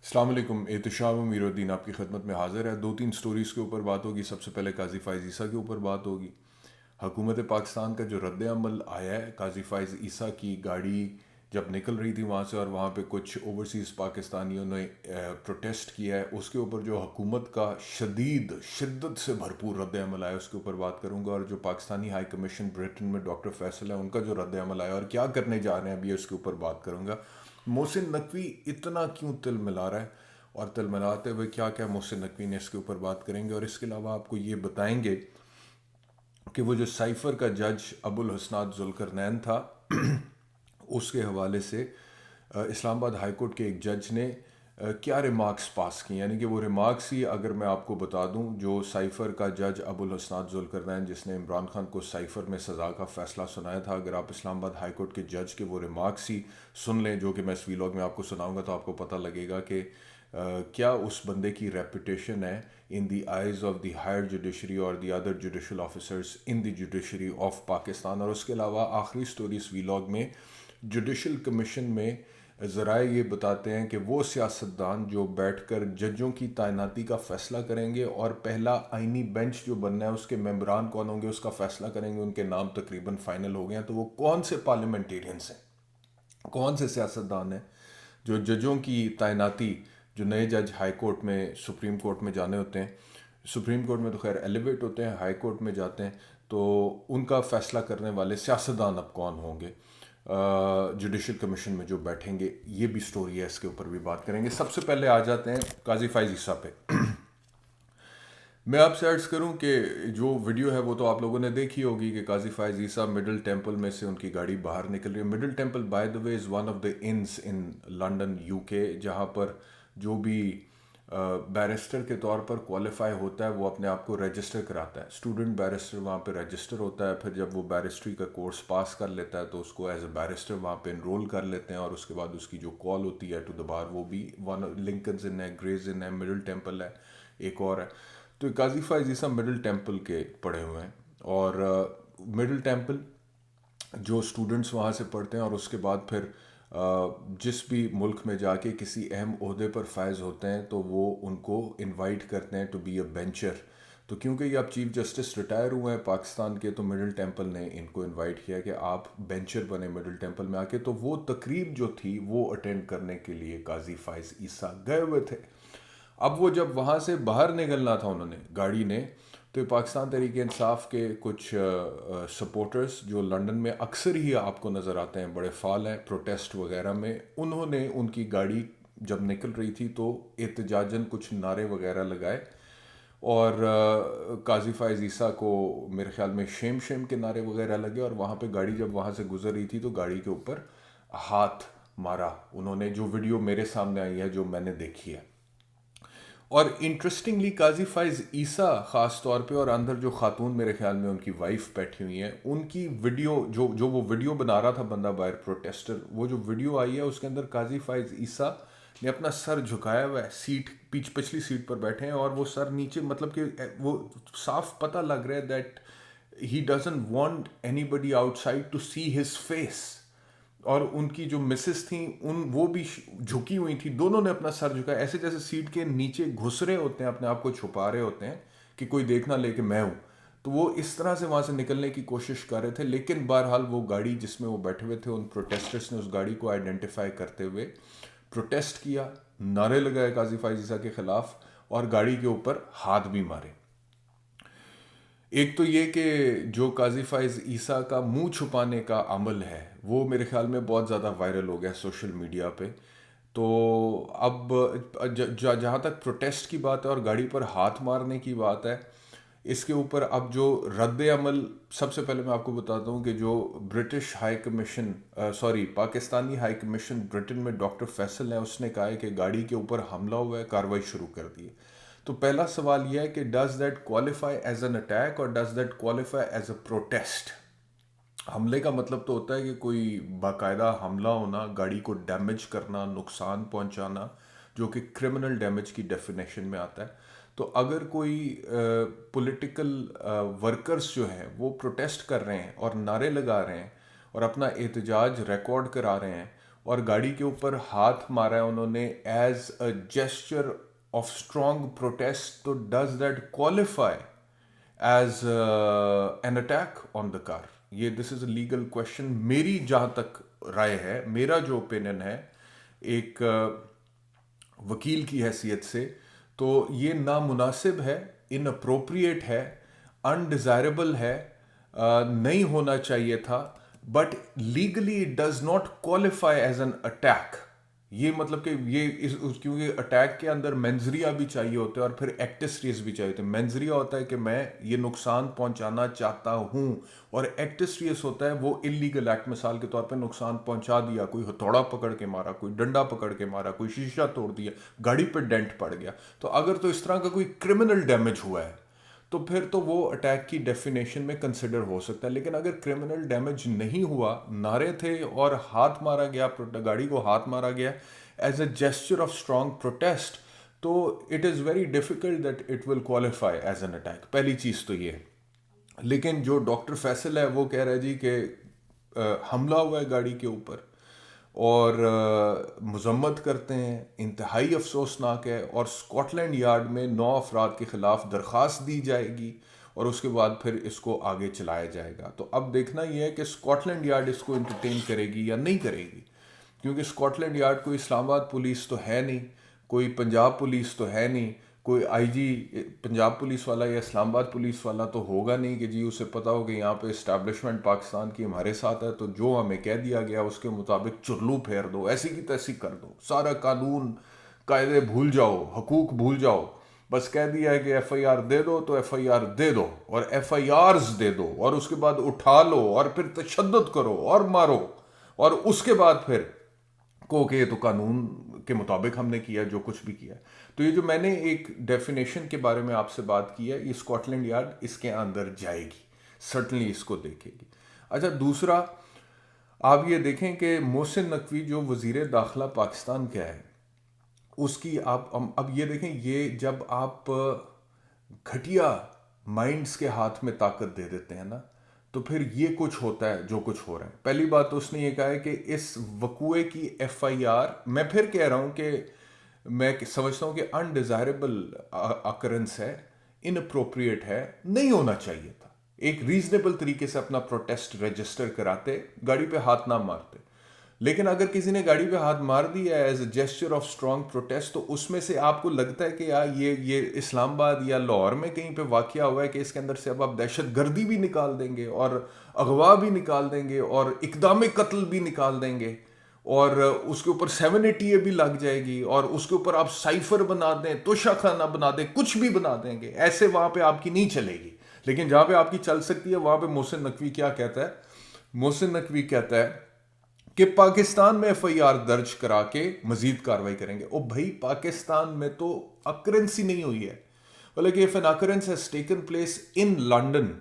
السلام علیکم، احتشام امیر الدین آپ کی خدمت میں حاضر ہے۔ دو تین سٹوریز کے اوپر بات ہوگی۔ سب سے پہلے قاضی فائز عیسیٰ کے اوپر بات ہوگی۔ حکومت پاکستان کا جو رد عمل آیا ہے قاضی فائز عیسیٰ کی گاڑی جب نکل رہی تھی وہاں سے، اور وہاں پہ کچھ اوورسیز پاکستانیوں نے پروٹیسٹ کیا ہے، اس کے اوپر جو حکومت کا شدت سے بھرپور رد عمل آیا، اس کے اوپر بات کروں گا۔ اور جو پاکستانی ہائی کمیشن برٹن میں ڈاکٹر فیصل ہے، ان کا جو رد عمل آیا اور کیا کرنے جا رہے ہیں ابھی، اس کے اوپر بات کروں گا۔ محسن نقوی اتنا کیوں تل ملا رہا ہے، اور تل ملاتے ہوئے کیا کیا محسن نقوی نے، اس کے اوپر بات کریں گے۔ اور اس کے علاوہ آپ کو یہ بتائیں گے کہ وہ جو سائفر کا جج ابو الحسنات ذوالقرنین تھا، اس کے حوالے سے اسلام آباد ہائی کورٹ کے ایک جج نے کیا ریمارکس پاس کی، یعنی کہ وہ ریمارکس ہی اگر میں آپ کو بتا دوں، جو سائفر کا جج ابو الحسنات ذوالقرنین جس نے عمران خان کو سائفر میں سزا کا فیصلہ سنایا تھا، اگر آپ اسلام آباد ہائی کورٹ کے جج کے وہ ریمارکس ہی سن لیں جو کہ میں اس ویلاگ میں آپ کو سناؤں گا، تو آپ کو پتہ لگے گا کہ کیا اس بندے کی ریپوٹیشن ہے in the eyes of the higher judiciary اور the other judicial officers in the judiciary of Pakistan. اور اس کے علاوہ آخری سٹوری اس ویلاگ میں جوڈیشل کمیشن میں ذرائع یہ بتاتے ہیں کہ وہ سیاستدان جو بیٹھ کر ججوں کی تعیناتی کا فیصلہ کریں گے اور پہلا آئینی بینچ جو بننا ہے اس کے ممبران کون ہوں گے اس کا فیصلہ کریں گے، ان کے نام تقریباً فائنل ہو گئے ہیں۔ تو وہ کون سے پارلیمنٹیرینس ہیں، کون سے سیاستدان ہیں جو ججوں کی تعیناتی، جو نئے جج ہائی کورٹ میں سپریم کورٹ میں جانے ہوتے ہیں، سپریم کورٹ میں تو خیر ایلیویٹ ہوتے ہیں، ہائی کورٹ میں جاتے ہیں، تو ان کا فیصلہ کرنے والے سیاستدان اب کون ہوں گے جوڈیشل کمیشن میں جو بیٹھیں گے، یہ بھی سٹوری ہے، اس کے اوپر بھی بات کریں گے۔ سب سے پہلے آ جاتے ہیں قاضی فائز عیسیٰ پہ۔ میں آپ سے عرض کروں کہ جو ویڈیو ہے وہ تو آپ لوگوں نے دیکھی ہوگی کہ قاضی فائز عیسیٰ مڈل ٹیمپل میں سے ان کی گاڑی باہر نکل رہی ہے۔ Middle temple by the way is one of the inns in London UK کے، جہاں پر جو بھی بیرسٹر کے طور پر کوالیفائی ہوتا ہے وہ اپنے آپ کو رجسٹر کراتا ہے، اسٹوڈنٹ بیرسٹر وہاں پہ رجسٹر ہوتا ہے۔ پھر جب وہ بیرسٹری کا کورس پاس کر لیتا ہے تو اس کو ایز اے بیرسٹر وہاں پہ انرول کر لیتے ہیں، اور اس کے بعد اس کی جو کال ہوتی ہے ٹو دا بار، وہ بھی لنکنز ان ہے، گریز ان ہے، مڈل ٹیمپل ہے، ایک اور ہے۔ تو قاضی فائز عیسیٰ مڈل ٹیمپل کے پڑھے ہوئے ہیں، اور مڈل ٹیمپل جو اسٹوڈنٹس وہاں سے پڑھتے ہیں اور اس کے بعد پھر جس بھی ملک میں جا کے کسی اہم عہدے پر فائز ہوتے ہیں تو وہ ان کو انوائٹ کرتے ہیں ٹو بی اے بینچر۔ تو کیونکہ یہ اب چیف جسٹس ریٹائر ہوئے ہیں پاکستان کے، تو مڈل ٹیمپل نے ان کو انوائٹ کیا کہ آپ بینچر بنے مڈل ٹیمپل میں آ کے۔ تو وہ تقریب جو تھی وہ اٹینڈ کرنے کے لیے قاضی فائز عیسیٰ گئے ہوئے تھے۔ اب وہ جب وہاں سے باہر نکلنا تھا انہوں نے گاڑی نے، تو پاکستان تحریک انصاف کے کچھ سپورٹرز جو لنڈن میں اکثر ہی آپ کو نظر آتے ہیں، بڑے فعال ہیں پروٹیسٹ وغیرہ میں، انہوں نے ان کی گاڑی جب نکل رہی تھی تو احتجاجاً کچھ نعرے وغیرہ لگائے، اور قاضی فائز عیسیٰ کو میرے خیال میں شیم شیم کے نعرے وغیرہ لگے، اور وہاں پہ گاڑی جب وہاں سے گزر رہی تھی تو گاڑی کے اوپر ہاتھ مارا انہوں نے، جو ویڈیو میرے سامنے آئی ہے، جو میں نے دیکھی ہے۔ اور انٹرسٹنگلی قاضی فائز عیسیٰ خاص طور پہ، اور اندر جو خاتون میرے خیال میں ان کی وائف بیٹھی ہوئی ہیں، ان کی ویڈیو جو وہ ویڈیو بنا رہا تھا بندہ باہر پروٹیسٹر، وہ جو ویڈیو آئی ہے اس کے اندر قاضی فائز عیسیٰ نے اپنا سر جھکایا ہوا ہے، سیٹ پچھلی سیٹ پر بیٹھے ہیں، اور وہ سر نیچے، مطلب کہ وہ صاف پتہ لگ رہا ہے that he doesn't want anybody outside to see his face. اور ان کی جو مسز تھیں وہ بھی جھکی ہوئی تھیں، دونوں نے اپنا سر جھکا، ایسے جیسے سیٹ کے نیچے گھس رہے ہوتے ہیں، اپنے آپ کو چھپا رہے ہوتے ہیں کہ کوئی دیکھ نہ لے کہ میں ہوں۔ تو وہ اس طرح سے وہاں سے نکلنے کی کوشش کر رہے تھے، لیکن بہرحال وہ گاڑی جس میں وہ بیٹھے ہوئے تھے، ان پروٹیسٹرز نے اس گاڑی کو آئیڈینٹیفائی کرتے ہوئے پروٹیسٹ کیا، نعرے لگائے قاضی فائز عیسیٰ کے خلاف، اور گاڑی کے اوپر ہاتھ بھی مارے۔ ایک تو یہ کہ جو قاضی فائز عیسیٰ کا منہ چھپانے کا عمل ہے وہ میرے خیال میں بہت زیادہ وائرل ہو گیا سوشل میڈیا پہ۔ تو اب جہاں تک پروٹیسٹ کی بات ہے اور گاڑی پر ہاتھ مارنے کی بات ہے، اس کے اوپر اب جو رد عمل، سب سے پہلے میں آپ کو بتاتا ہوں کہ جو British high commission Pakistani high commission Britain میں ڈاکٹر فیصل ہے، اس نے کہا ہے کہ گاڑی کے اوپر حملہ ہوا ہے، کارروائی شروع کر دی ہے۔ تو پہلا سوال یہ ہے کہ does that qualify as an attack or does that qualify as a protest? حملے کا مطلب تو ہوتا ہے کہ کوئی باقاعدہ حملہ ہونا، گاڑی کو ڈیمیج کرنا، نقصان پہنچانا، جو کہ کرمنل ڈیمیج کی ڈیفینیشن میں آتا ہے۔ تو اگر کوئی پولیٹیکل ورکرز جو ہیں وہ پروٹیسٹ کر رہے ہیں اور نعرے لگا رہے ہیں اور اپنا احتجاج ریکارڈ کرا رہے ہیں، اور گاڑی کے اوپر ہاتھ مارا ہے انہوں نے as a gesture of strong protest, تو does that qualify as an attack on the car? یہ this is a legal question. میری جہاں تک رائے ہے، میرا جو اوپینین ہے ایک وکیل کی حیثیت سے، تو یہ نامناسب ہے، ان اپروپریٹ ہے، انڈیزائربل ہے، نہیں ہونا چاہیے تھا. But legally it does not qualify as an attack. یہ مطلب کہ یہ کیونکہ اٹیک کے اندر مینزریا بھی چاہیے ہوتے ہیں اور پھر ایکٹس ریس بھی چاہیے ہوتے ہیں. مینزریا ہوتا ہے کہ میں یہ نقصان پہنچانا چاہتا ہوں، اور ایکٹس ریس ہوتا ہے وہ انلیگل ایکٹ، مثال کے طور پہ نقصان پہنچا دیا، کوئی ہتھوڑا پکڑ کے مارا، کوئی ڈنڈا پکڑ کے مارا، کوئی شیشہ توڑ دیا، گاڑی پہ ڈینٹ پڑ گیا. تو اگر تو اس طرح کا کوئی کرمنل ڈیمیج ہوا ہے تو پھر تو وہ اٹیک کی ڈیفینیشن میں کنسیڈر ہو سکتا ہے. لیکن اگر کرمنل ڈیمیج نہیں ہوا، نعرے تھے اور ہاتھ مارا گیا، گاڑی کو ہاتھ مارا گیا as a gesture of strong protest, تو it is very difficult that it will qualify as an attack. پہلی چیز تو یہ ہے. لیکن جو ڈاکٹر فیصل ہے وہ کہہ رہا ہے جی کہ حملہ ہوا ہے گاڑی کے اوپر اور مذمت کرتے ہیں، انتہائی افسوسناک ہے، اور اسکاٹ لینڈ یارڈ میں 9 افراد کے خلاف درخواست دی جائے گی اور اس کے بعد پھر اس کو آگے چلایا جائے گا. تو اب دیکھنا یہ ہے کہ اسکاٹ لینڈ یارڈ اس کو انٹرٹین کرے گی یا نہیں کرے گی، کیونکہ اسکاٹ لینڈ یارڈ کوئی اسلام آباد پولیس تو ہے نہیں، کوئی پنجاب پولیس تو ہے نہیں، کوئی آئی جی پنجاب پولیس والا یا اسلام آباد پولیس والا تو ہوگا نہیں کہ جی اسے پتہ ہو کہ یہاں پہ اسٹیبلشمنٹ پاکستان کی ہمارے ساتھ ہے، تو جو ہمیں کہہ دیا گیا اس کے مطابق چرلو پھیر دو، ایسی کی تیسی کر دو، سارا قانون قاعدے بھول جاؤ، حقوق بھول جاؤ. بس کہہ دیا ہے کہ ایف آئی آر دے دو تو ایف آئی آر دے دو، اور ایف آئی آرز دے دو، اور اس کے بعد اٹھا لو اور پھر تشدد کرو اور مارو، اور اس کے بعد پھر کو کہ یہ تو قانون کے مطابق ہم نے کیا جو کچھ بھی کیا. تو یہ جو میں نے ایک ڈیفینیشن کے بارے میں آپ سے بات کی ہے، یہ اسکاٹ لینڈ یارڈ اس کے اندر جائے گی، سرٹنلی اس کو دیکھے گی. اچھا، دوسرا آپ یہ دیکھیں کہ محسن نقوی جو وزیر داخلہ پاکستان کا ہے، اس کی آپ اب یہ دیکھیں، یہ جب آپ گھٹیا مائنڈز کے ہاتھ میں طاقت دے دیتے ہیں نا، تو پھر یہ کچھ ہوتا ہے جو کچھ ہو رہا ہے. پہلی بات تو اس نے یہ کہا ہے کہ اس وقوعے کی ایف آئی آر، میں پھر کہہ رہا ہوں کہ میں سمجھتا ہوں کہ انڈیزائربل اکرنس ہے، ان اپروپریٹ ہے، نہیں ہونا چاہیے تھا. ایک ریزنیبل طریقے سے اپنا پروٹیسٹ رجسٹر کراتے، گاڑی پہ ہاتھ نہ مارتے. لیکن اگر کسی نے گاڑی پہ ہاتھ مار دیا as a gesture of strong protest, تو اس میں سے آپ کو لگتا ہے کہ یار یہ اسلام آباد یا لاہور میں کہیں پہ واقعہ ہوا ہے کہ اس کے اندر سے اب آپ دہشت گردی بھی نکال دیں گے اور اغوا بھی نکال دیں گے اور اقدام قتل بھی نکال دیں گے، اور اس کے اوپر 780 بھی لگ جائے گی، اور اس کے اوپر آپ سائفر بنا دیں، توشہ خانہ بنا دیں، کچھ بھی بنا دیں گے. ایسے وہاں پہ آپ کی نہیں چلے گی. لیکن جہاں پہ آپ کی چل سکتی ہے وہاں پہ محسن نقوی کیا کہتا ہے؟ محسن نقوی کہتا ہے کہ پاکستان میں ایف آئی آر درج کرا کے مزید کاروائی کریں گے. او بھائی، پاکستان میں تو اکرنس ہی نہیں ہوئی ہے. بلکہ if an occurrence has taken place in London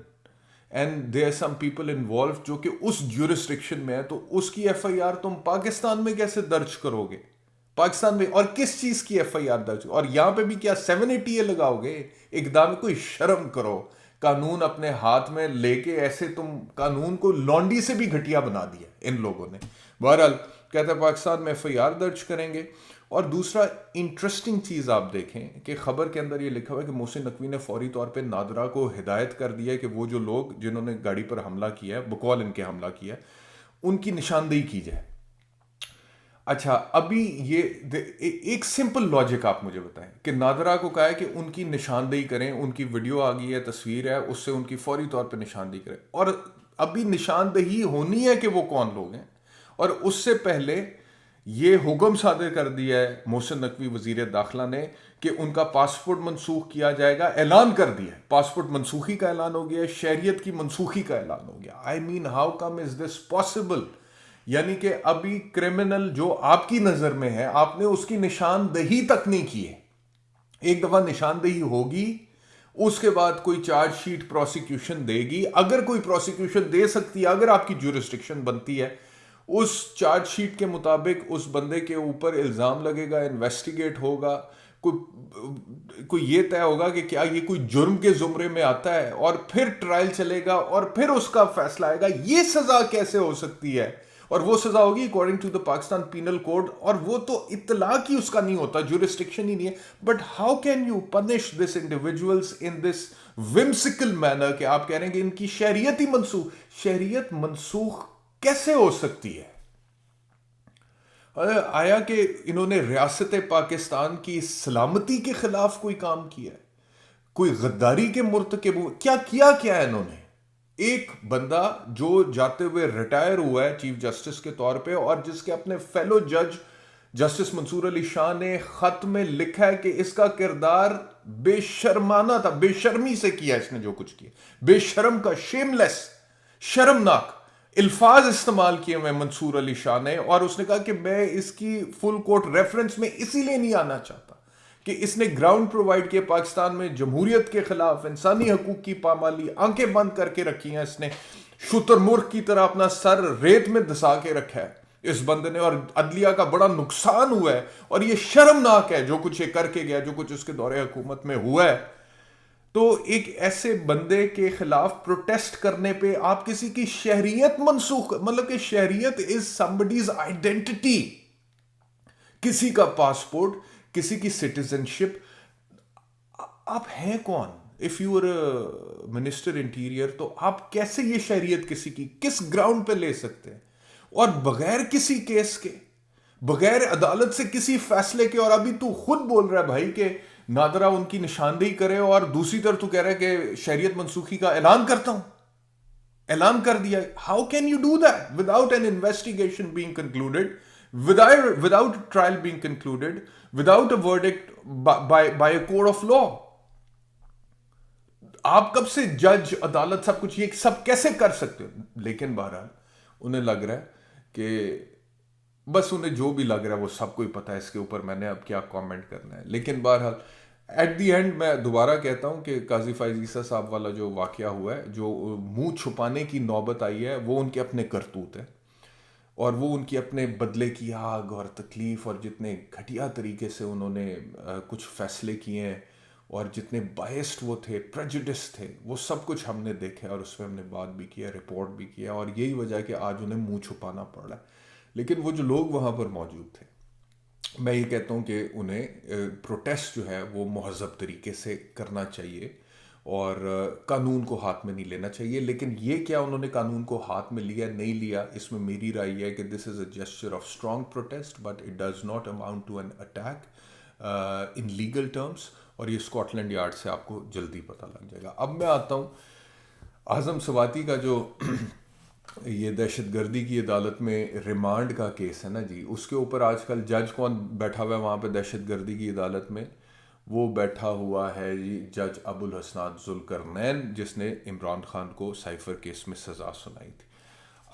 and there are some people involved جو کہ اس جورسڈکشن میں ہے، تو اس کی ایف آئی آر تم پاکستان میں کیسے درج کرو گے؟ پاکستان میں اور کس چیز کی ایف آئی آر درج، اور یہاں پہ بھی کیا 780 لگاؤ گے؟ اقدام، کوئی شرم کرو. قانون اپنے ہاتھ میں لے کے ایسے تم قانون کو لانڈی سے بھی گھٹیا بنا دیا ان لوگوں نے. بہرحال کہتا ہے پاکستان میں ایف آئی آر درج کریں گے. اور دوسرا انٹرسٹنگ چیز آپ دیکھیں کہ خبر کے اندر یہ لکھا ہوا ہے کہ محسن نقوی نے فوری طور پہ نادرا کو ہدایت کر دیا ہے کہ وہ جو لوگ جنہوں نے گاڑی پر حملہ کیا ہے، بقول ان کے حملہ کیا ہے، ان کی نشاندہی کی جائے. اچھا، ابھی یہ ایک سمپل لاجک آپ مجھے بتائیں کہ نادرا کو کہا ہے کہ ان کی نشاندہی کریں، ان کی ویڈیو آ گئی ہے، تصویر ہے، اس سے ان کی فوری طور پہ نشاندہی کریں، اور ابھی نشاندہی ہونی ہے کہ وہ کون لوگ ہیں. اور اس سے پہلے یہ حکم صادر کر دیا ہے محسن نقوی وزیر داخلہ نے کہ ان کا پاسپورٹ منسوخ کیا جائے گا. اعلان کر دیا ہے، پاسپورٹ منسوخی کا اعلان ہو گیا ہے، شہریت کی منسوخی کا اعلان ہو گیا. I mean how come is this possible? یعنی کہ ابھی کرمنل جو آپ کی نظر میں ہے، آپ نے اس کی نشاندہی تک نہیں کی ہے. ایک دفعہ نشاندہی ہوگی، اس کے بعد کوئی چارج شیٹ پروسیکیوشن دے گی، اگر کوئی پروسیکیوشن دے سکتی ہے، اگر آپ کی جورسڈکشن بنتی ہے، اس چارج شیٹ کے مطابق اس بندے کے اوپر الزام لگے گا، انویسٹیگیٹ ہوگا، کوئی یہ طے ہوگا کہ کیا یہ کوئی جرم کے زمرے میں آتا ہے، اور پھر ٹرائل چلے گا اور پھر اس کا فیصلہ آئے گا. یہ سزا کیسے ہو سکتی ہے؟ اور وہ سزا ہوگی according to the Pakistan penal code, اور وہ تو اطلاع کی اس کا نہیں ہوتا, جورسڈکشن ہی نہیں ہے. But how can you punish these individuals in this whimsical manner کہ آپ کہہ رہے ہیں کہ ان کی شہریت ہی شہریت منسوخ کیسے ہو سکتی ہے؟ آیا کہ انہوں نے ریاست پاکستان کی سلامتی کے خلاف کوئی کام کیا ہے؟ کوئی غداری کے مرتکب کیا ہے انہوں نے؟ ایک بندہ جو جاتے ہوئے ریٹائر ہوا ہے چیف جسٹس کے طور پہ, اور جس کے اپنے فیلو جج جسٹس منصور علی شاہ نے خط میں لکھا ہے کہ اس کا کردار بے شرمانہ تھا, بے شرمی سے کیا اس نے جو کچھ کیا, بے شرم کا, شیملیس, شرمناک الفاظ استعمال کیے ہوئے منصور علی شاہ نے. اور اس نے کہا کہ میں اس کی فل کورٹ ریفرنس میں اسی لیے نہیں آنا چاہتا کہ اس نے گراؤنڈ پرووائڈ کیا پاکستان میں جمہوریت کے خلاف, انسانی حقوق کی پامالی, آنکھیں بند کر کے رکھی ہیں اس نے, شتر مرغ کی طرح اپنا سر ریت میں دسا کے رکھا ہے اس بندے نے, اور عدلیہ کا بڑا نقصان ہوا ہے, اور یہ شرمناک ہے جو کچھ یہ کر کے گیا, جو کچھ اس کے دور حکومت میں ہوا ہے. تو ایک ایسے بندے کے خلاف پروٹیسٹ کرنے پہ آپ کسی کی شہریت منسوخ, مطلب کہ شہریت از somebody's آئیڈینٹی, کسی کا پاسپورٹ, کسی کی سٹیزن شپ. آپ ہیں کون؟ If you are minister interior, تو آپ کیسے یہ شہریت کسی کی کس گراؤنڈ پہ لے سکتے ہیں؟ اور بغیر کسی کیس کے, بغیر عدالت سے کسی فیصلے کے. اور ابھی تو خود بول رہا ہے بھائی کہ نادرا ان کی نشاندہی کرے, اور دوسری طرف تو کہہ رہا ہے کہ شہریت منسوخی کا اعلان کرتا ہوں, اعلان کر دیا. How can you do that without an investigation being concluded, without trial being concluded, without a verdict by a court of law? آپ کب سے جج, عدالت, سب کچھ یہ سب کیسے کر سکتے ہو؟ لیکن بہرحال انہیں لگ رہا ہے کہ بس انہیں جو بھی لگ رہا ہے وہ سب کو ہی پتا ہے, اس کے اوپر میں نے اب کیا کامنٹ کرنا ہے. لیکن بہرحال ایٹ دی اینڈ میں دوبارہ کہتا ہوں کہ قاضی فائز عیسیٰ صاحب والا جو واقعہ ہوا ہے, جو منہ چھپانے کی نوبت آئی ہے, وہ ان کے اپنے کرتوت ہے, اور وہ ان کی اپنے بدلے کی آگ اور تکلیف, اور جتنے گھٹیا طریقے سے انہوں نے کچھ فیصلے کیے ہیں, اور جتنے بائسڈ وہ تھے, پریجوڈس تھے, وہ سب کچھ ہم نے دیکھا اور اس پہ ہم نے بات بھی کیا, رپورٹ بھی کیا, اور یہی وجہ ہے کہ آج انہیں منہ چھپانا پڑ رہا ہے. لیکن وہ جو لوگ وہاں پر موجود تھے, میں یہ کہتا ہوں کہ انہیں پروٹیسٹ جو ہے وہ مہذب طریقے سے کرنا چاہیے, اور قانون کو ہاتھ میں نہیں لینا چاہیے. لیکن یہ کیا انہوں نے قانون کو ہاتھ میں لیا نہیں لیا, اس میں میری رائے یہ ہے کہ this is a gesture of strong protest, but it does not amount to an attack in legal terms, اور یہ اسکاٹ لینڈ یارڈ سے آپ کو جلدی پتہ لگ جائے گا. اب میں آتا ہوں اعظم سواتی کا جو یہ دہشت گردی کی عدالت میں ریمانڈ کا کیس ہے نا جی, اس کے اوپر آج کل جج کون بیٹھا ہوا ہے وہاں پہ دہشت گردی کی عدالت میں؟ وہ بیٹھا ہوا ہے جی جج ابو الحسنات ذوالقرنین, جس نے عمران خان کو سائفر کیس میں سزا سنائی تھی.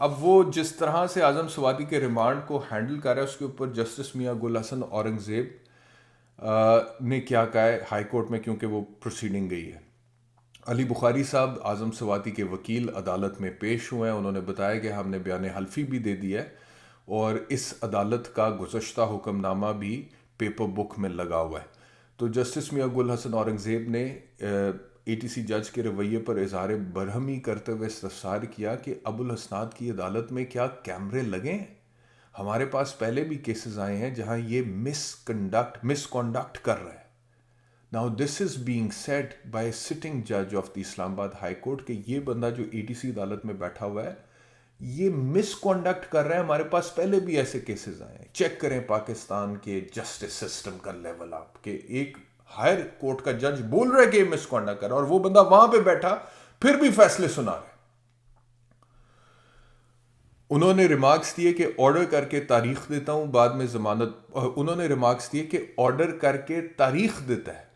اب وہ جس طرح سے اعظم سواتی کے ریمانڈ کو ہینڈل کر رہا ہے, اس کے اوپر جسٹس میاں گل حسن اورنگزیب نے کیا کہا ہے ہائی کورٹ میں, کیونکہ وہ پروسیڈنگ گئی ہے. علی بخاری صاحب اعظم سواتی کے وکیل عدالت میں پیش ہوئے ہیں, انہوں نے بتایا کہ ہم نے بیان حلفی بھی دے دیا ہے, اور اس عدالت کا گزشتہ حکم نامہ بھی پیپر بک میں لگا ہوا ہے. تو جسٹس میاں گل حسن اورنگزیب نے اے ٹی سی جج کے رویے پر اظہار برہمی کرتے ہوئے استفسار کیا کہ ابو الحسنات کی عدالت میں کیا کیمرے لگے ہیں؟ ہمارے پاس پہلے بھی کیسز آئے ہیں جہاں یہ مس کانڈکٹ کر رہا ہے. Now this is being said by a sitting judge of the اسلام آباد ہائی کورٹ کہ یہ بندہ جو اے ٹی سی عدالت میں بیٹھا ہوا ہے یہ مس کانڈکٹ کر رہا ہے, ہمارے پاس پہلے بھی ایسے کیسز آئے ہیں. چیک کریں پاکستان کے جسٹس سسٹم کا لیول آپ, کہ ایک ہائر کورٹ کا جج بول رہا ہے کہ یہ مس کانڈکٹ کر رہا ہے, اور وہ بندہ وہاں پہ بیٹھا پھر بھی فیصلے سنا رہا ہے. انہوں نے ریمارکس دیے کہ آرڈر کر کے تاریخ دیتا ہوں بعد میں ضمانت, انہوں نے ریمارکس دیے کہ آرڈر کر کے تاریخ دیتا ہے,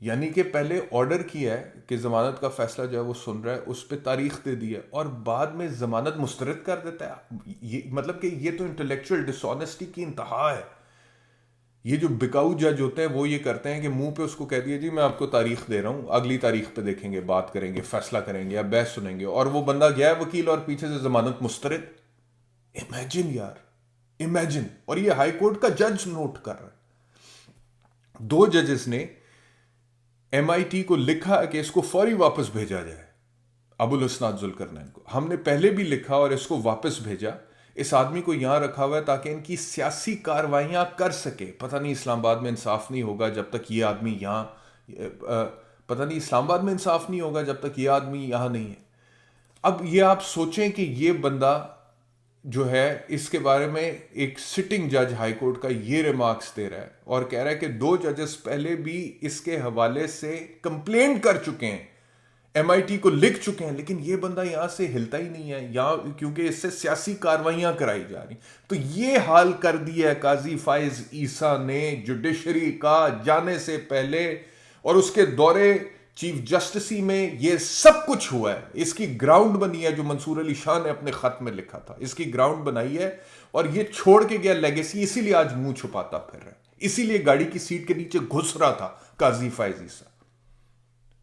یعنی کہ پہلے آرڈر کیا ہے کہ ضمانت کا فیصلہ جو ہے وہ سن رہا ہے, اس پہ تاریخ دے دی ہے, اور بعد میں ضمانت مسترد کر دیتا ہے. یہ مطلب کہ یہ تو انٹلیکچوئل ڈس آنیسٹی کی انتہا ہے. یہ جو بکاؤ جج ہوتے ہیں وہ یہ کرتے ہیں کہ منہ پہ اس کو کہہ دیا جی میں آپ کو تاریخ دے رہا ہوں, اگلی تاریخ پہ دیکھیں گے, بات کریں گے, فیصلہ کریں گے یا بحث سنیں گے, اور وہ بندہ گیا ہے وکیل اور پیچھے سے ضمانت مسترد. امیجن یار, امیجن. اور یہ ہائی کورٹ کا جج نوٹ کر رہا ہے. 2 ججز نے ایم آئی ٹی کو لکھا کہ اس کو فوری واپس بھیجا جائے, ابو الحسنات ذوالقرنین کو. ہم نے پہلے بھی لکھا اور اس کو واپس بھیجا. اس آدمی کو یہاں رکھا ہوا ہے تاکہ ان کی سیاسی کاروائیاں کر سکے. پتہ نہیں اسلام آباد میں انصاف نہیں ہوگا جب تک یہ آدمی یہاں پتہ نہیں اسلام آباد میں انصاف نہیں ہوگا جب تک یہ آدمی یہاں نہیں ہے. اب یہ آپ سوچیں کہ یہ بندہ جو ہے اس کے بارے میں ایک سٹنگ جج ہائی کورٹ کا یہ ریمارکس دے رہا ہے اور کہہ رہا ہے کہ 2 ججز پہلے بھی اس کے حوالے سے کمپلینٹ کر چکے ہیں, ایم آئی ٹی کو لکھ چکے ہیں, لیکن یہ بندہ یہاں سے ہلتا ہی نہیں ہے یہاں, کیونکہ اس سے سیاسی کاروائیاں کرائی جا رہی. تو یہ حال کر دیا ہے قاضی فائز عیسیٰ نے جوڈیشری کا جانے سے پہلے, اور اس کے دورے چیف جسٹسی میں یہ سب کچھ ہوا ہے. اس کی گراؤنڈ بنی ہے جو منصور علی شاہ نے اپنے خط میں لکھا تھا, اس کی گراؤنڈ بنائی ہے, اور یہ چھوڑ کے گیا لیگیسی. اسی لیے آج منہ چھپاتا پھر رہا ہے, اسی لیے گاڑی کی سیٹ کے نیچے گھس رہا تھا قاضی فائز عیسیٰ,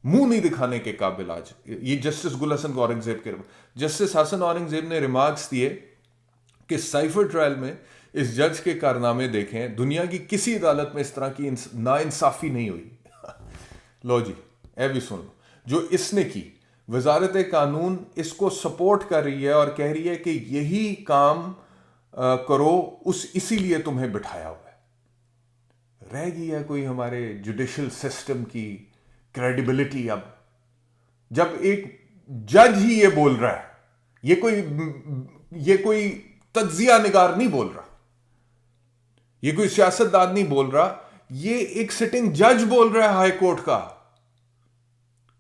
منہ نہیں دکھانے کے قابل آج. یہ جسٹس گل حسن اورنگزیب کے جسٹس حسن اورنگزیب نے ریمارکس دیے کہ سائفر ٹرائل میں اس جج کے کارنامے دیکھیں, دنیا کی کسی عدالت میں اس طرح کی ناانصافی نہیں ہوئی. لو جی اے بھی سن لو جو اس نے کی. وزارت قانون اس کو سپورٹ کر رہی ہے اور کہہ رہی ہے کہ یہی کام کرو, اسی لیے تمہیں بٹھایا ہوا ہے. رہ گئی ہے کوئی ہمارے جوڈیشل سسٹم کی کریڈیبلٹی اب, جب ایک جج ہی یہ بول رہا ہے, یہ کوئی تجزیہ نگار نہیں بول رہا, یہ کوئی سیاست دان نہیں بول رہا, یہ ایک سٹنگ جج بول رہا ہے ہائی کورٹ کا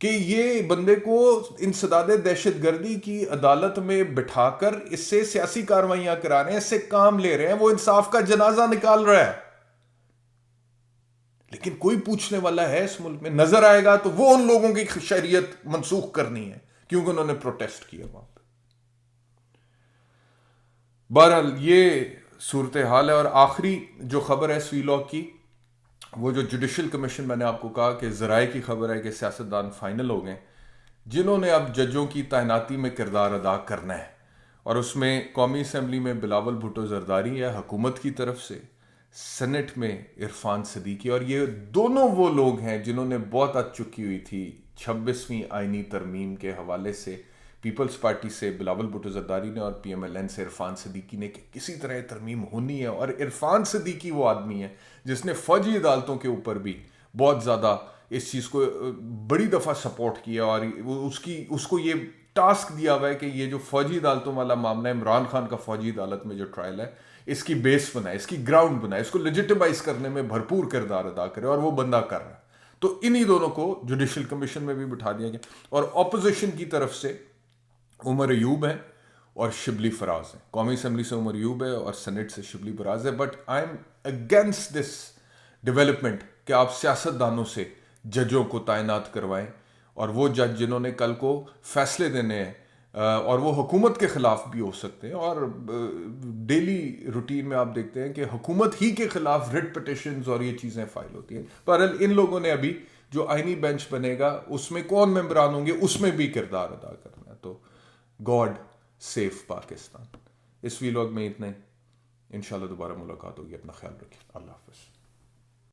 کہ یہ بندے کو انسداد دہشت گردی کی عدالت میں بٹھا کر اس سے سیاسی کارروائیاں کرا رہے ہیں, اس سے کام لے رہے ہیں, وہ انصاف کا جنازہ نکال رہا ہے. لیکن کوئی پوچھنے والا ہے اس ملک میں نظر آئے گا تو وہ ان لوگوں کی شریعت منسوخ کرنی ہے کیونکہ انہوں نے پروٹیسٹ کیا وہاں پہ. بہرحال یہ صورتحال ہے. اور آخری جو خبر ہے سوی لاک کی, وہ جو جوڈیشل کمیشن, میں نے آپ کو کہا کہ ذرائع کی خبر ہے کہ سیاستدان فائنل ہو گئے جنہوں نے اب ججوں کی تعیناتی میں کردار ادا کرنا ہے, اور اس میں قومی اسمبلی میں بلاول بھٹو زرداری ہے حکومت کی طرف سے, سینٹ میں عرفان صدیقی, اور یہ دونوں وہ لوگ ہیں جنہوں نے بہت حد چکی ہوئی تھی 26ویں آئینی ترمیم کے حوالے سے. پیپلز پارٹی سے بلاول بھٹو زرداری نے اور پی ایم ایل این سے عرفان صدیقی نے کہ کسی طرح ترمیم ہونی ہے. اور عرفان صدیقی وہ آدمی ہے جس نے فوجی عدالتوں کے اوپر بھی بہت زیادہ اس چیز کو بڑی دفعہ سپورٹ کیا, اور اس کو یہ ٹاسک دیا ہوا ہے کہ یہ جو فوجی عدالتوں والا معاملہ ہے, عمران خان کا فوجی عدالت میں جو ٹرائل ہے, اس کی بیس بنائے, اس کی گراؤنڈ بنائے, اس کو لیجیٹیمائز کرنے میں بھرپور کردار ادا کرے, اور وہ بندہ کر رہا ہے. تو انہی دونوں کو جوڈیشل کمیشن میں بھی بٹھا دیا گیا. اور اپوزیشن کی طرف سے عمر ایوب ہیں اور شبلی فراز ہیں. قومی اسمبلی سے عمر ایوب ہے اور سینٹ سے شبلی فراز ہے. But I am against this development کہ آپ سیاست دانوں سے ججوں کو تعینات کروائیں, اور وہ جج جنہوں نے کل کو فیصلے دینے ہیں, اور وہ حکومت کے خلاف بھی ہو سکتے ہیں. اور ڈیلی روٹین میں آپ دیکھتے ہیں کہ حکومت ہی کے خلاف ریٹ پٹیشنز اور یہ چیزیں فائل ہوتی ہیں. پر ان لوگوں نے ابھی جو آئینی بینچ بنے گا اس میں کون ممبران ہوں گے اس میں بھی کردار ادا کرنا ہے. تو گاڈ سیف پاکستان. اس ویلاگ میں اتنا ہی, انشاءاللہ دوبارہ ملاقات ہوگی. اپنا خیال رکھیے. اللہ حافظ.